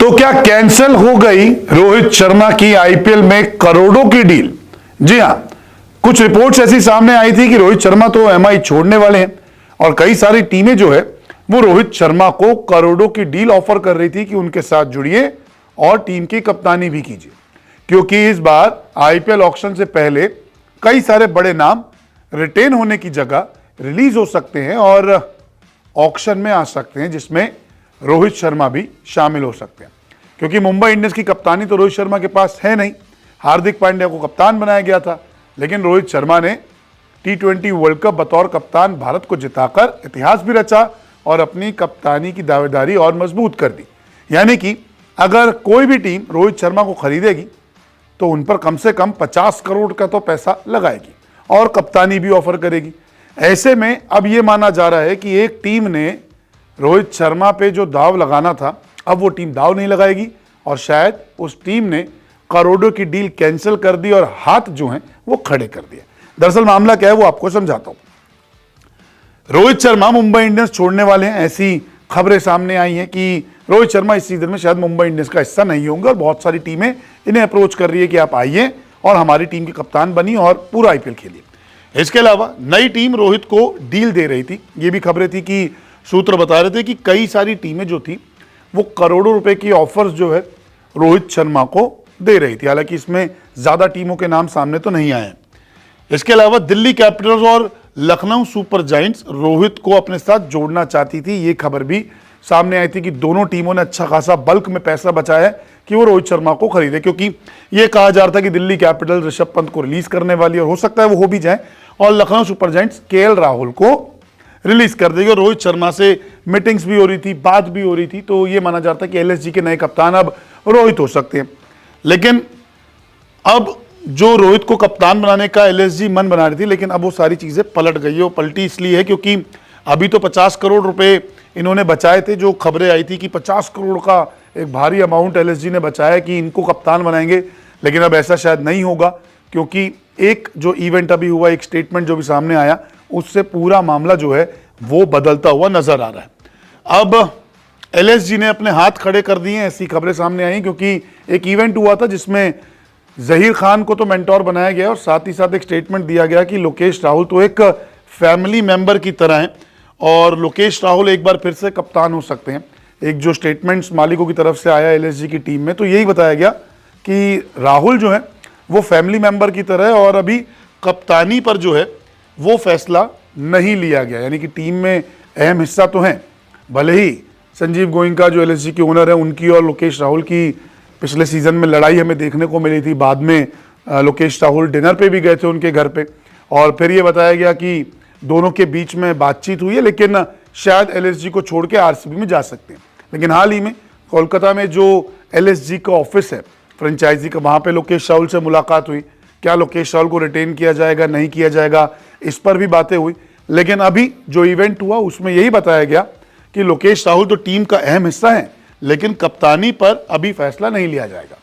तो क्या कैंसिल हो गई रोहित शर्मा की आईपीएल में करोड़ों की डील? जी हां, कुछ रिपोर्ट्स ऐसी सामने आई थी कि रोहित शर्मा तो एमआई छोड़ने वाले हैं और कई सारी टीमें जो है वो रोहित शर्मा को करोड़ों की डील ऑफर कर रही थी कि उनके साथ जुड़िए और टीम की कप्तानी भी कीजिए, क्योंकि इस बार आईपीएल ऑक्शन से पहले कई सारे बड़े नाम रिटेन होने की जगह रिलीज हो सकते हैं और ऑक्शन में आ सकते हैं, जिसमें रोहित शर्मा भी शामिल हो सकते हैं। क्योंकि मुंबई इंडियंस की कप्तानी तो रोहित शर्मा के पास है नहीं, हार्दिक पांड्या को कप्तान बनाया गया था, लेकिन रोहित शर्मा ने T20 वर्ल्ड कप बतौर कप्तान भारत को जिताकर इतिहास भी रचा और अपनी कप्तानी की दावेदारी और मजबूत कर दी। यानी कि अगर कोई भी टीम रोहित शर्मा को खरीदेगी तो उन पर कम से कम 50 करोड़ का तो पैसा लगाएगी और कप्तानी भी ऑफर करेगी। ऐसे में अब यह माना जा रहा है कि एक टीम ने रोहित शर्मा पे जो दाव लगाना था, अब वो टीम दाव नहीं लगाएगी और शायद उस टीम ने करोड़ों की डील कैंसिल कर दी और हाथ जो हैं वो खड़े कर दिए। दरअसल मामला क्या है वो आपको समझाता हूं। रोहित शर्मा मुंबई इंडियंस छोड़ने वाले हैं, ऐसी खबरें सामने आई हैं कि रोहित शर्मा इस सीजन में शायद मुंबई इंडियंस का हिस्सा नहीं होंगे और बहुत सारी टीमें इन्हें अप्रोच कर रही है कि आप आइए और हमारी टीम के कप्तान बनिए और पूरा आईपीएल खेलिए। इसके अलावा नई टीम रोहित को डील दे रही थी। ये भी खबरें थी कि सूत्र बता रहे थे कि कई सारी टीमें जो थी वो करोड़ों रुपए की ऑफर्स जो है रोहित शर्मा को दे रही थी। हालांकि इसमें ज्यादा टीमों के नाम सामने तो नहीं आए हैं। इसके अलावा दिल्ली कैपिटल्स और लखनऊ सुपर जायंट्स रोहित को अपने साथ जोड़ना चाहती थी। ये खबर भी सामने आई थी कि दोनों टीमों ने अच्छा खासा बल्क में पैसा बचाया है कि वो रोहित शर्मा को खरीदे, क्योंकि ये कहा जा रहा था कि दिल्ली कैपिटल्स ऋषभ पंत को रिलीज करने वाली है और हो सकता है वो हो भी जाए और Lucknow super giants KL Rahul को रिलीज कर देगी। रोहित शर्मा से मीटिंग्स भी हो रही थी, बात भी हो रही थी, तो ये माना जाता है कि एलएसजी के नए कप्तान अब रोहित हो सकते हैं। लेकिन अब जो रोहित को कप्तान बनाने का एलएसजी मन बना रही थी, लेकिन अब वो सारी चीजें पलट गई है। वो पलटी इसलिए है क्योंकि अभी तो 50 करोड़ रुपए इन्होंने बचाए थे। जो खबरें आई थी कि 50 करोड़ का एक भारी अमाउंट एलएसजी ने बचाया कि इनको कप्तान बनाएंगे, लेकिन अब ऐसा शायद नहीं होगा, क्योंकि एक जो इवेंट अभी हुआ, एक स्टेटमेंट जो भी सामने आया, उससे पूरा मामला जो है वो बदलता हुआ नजर आ रहा है। अब एलएसजी ने अपने हाथ खड़े कर दिए, ऐसी खबरें सामने आई, क्योंकि एक इवेंट हुआ था जिसमें जहीर खान को तो मेंटोर बनाया गया और साथ ही साथ एक स्टेटमेंट दिया गया कि लोकेश राहुल तो एक फैमिली मेंबर की तरह है और लोकेश राहुल एक बार फिर से कप्तान हो सकते हैं। एक जो स्टेटमेंट्स मालिकों की तरफ से आया एलएसजी की टीम में, तो यही बताया गया कि राहुल जो है वो फैमिली मेंबर की तरह है और अभी कप्तानी पर जो है वो फैसला नहीं लिया गया। यानी कि टीम में अहम हिस्सा तो है, भले ही संजीव गोयनका जो एलएसजी के ओनर है उनकी और लोकेश राहुल की पिछले सीजन में लड़ाई हमें देखने को मिली थी। बाद में लोकेश राहुल डिनर पे भी गए थे उनके घर पे और फिर ये बताया गया कि दोनों के बीच में बातचीत हुई है, लेकिन शायद एलएसजी को छोड़ के आरसीबी में जा सकते हैं। लेकिन हाल ही में कोलकाता में जो एलएसजी का ऑफिस है फ्रेंचाइजी का, वहाँ पे लोकेश राहुल से मुलाकात हुई। क्या लोकेश राहुल को रिटेन किया जाएगा, नहीं किया जाएगा, इस पर भी बातें हुई। लेकिन अभी जो इवेंट हुआ उसमें यही बताया गया कि लोकेश राहुल तो टीम का अहम हिस्सा है, लेकिन कप्तानी पर अभी फैसला नहीं लिया जाएगा।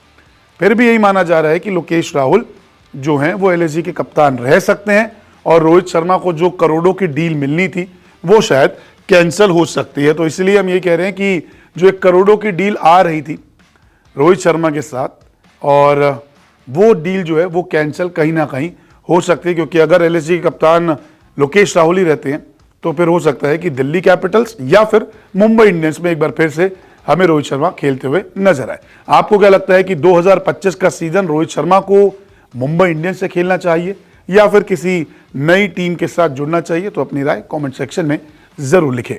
फिर भी यही माना जा रहा है कि लोकेश राहुल जो हैं वो एलएसजी के कप्तान रह सकते हैं और रोहित शर्मा को जो करोड़ों की डील मिलनी थी वो शायद कैंसिल हो सकती है। तो इसलिए हम ये कह रहे हैं कि जो एक करोड़ों की डील आ रही थी रोहित शर्मा के साथ, और वो डील जो है वो कैंसिल कहीं ना कहीं हो सकती है, क्योंकि अगर एलएसजी के कप्तान लोकेश राहुल ही रहते हैं तो फिर हो सकता है कि दिल्ली कैपिटल्स या फिर मुंबई इंडियंस में एक बार फिर से हमें रोहित शर्मा खेलते हुए नजर आए। आपको क्या लगता है कि 2025 का सीजन रोहित शर्मा को मुंबई इंडियंस से खेलना चाहिए या फिर किसी नई टीम के साथ जुड़ना चाहिए? तो अपनी राय कमेंट सेक्शन में जरूर लिखें।